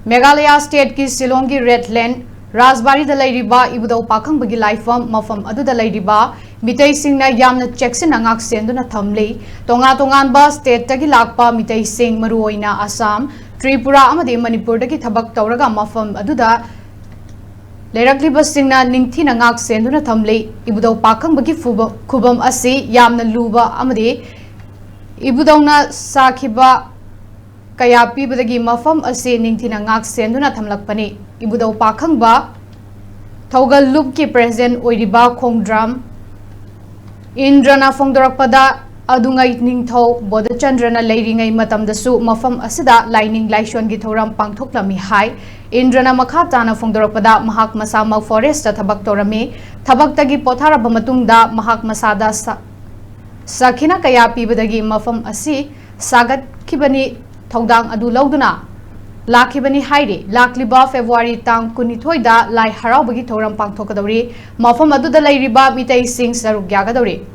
Meghalaya State ki Shillong ki Redland Rajbarida leiriba Ibudhou Pakhangba gi laifam mafam aduda leiriba meeteei singna yamna checksin ngak senduna thamli tongan ba state tagi lakpa meeteei sing maruoina Assam Tripura amadi Manipur dagi thabak tawraga mafam aduda leiragliba singna ningthina ngak senduna thamli Ibudhou Pakhangba gi khubam asi yamna luba amadi Ibudhou sakhiba kaya pibadagi mafam asi ningthina ngak senduna thamlakpani Ibudhou Pakhangba Thogal Loop ki President oiriba Khongdram Indrana Fongdorakpada Adungai Ningthau Bodachandrana leiringai matamdasu mafam asida lining laishon gi thoram pangthoklami hai Indrana makha tana Fongdorakpada mahak masama forest ta thabak torami thabaktagi potharaba matungda mahak masada sakhina kaya pibadagi mafam asi sagat khibani Thaudang adu lauduna Lakibani hairi lakliba February tang kunithoida lai haraubagi thoram pangthokadawri mafam aduda leiriba meeteei sing saruk yagadawri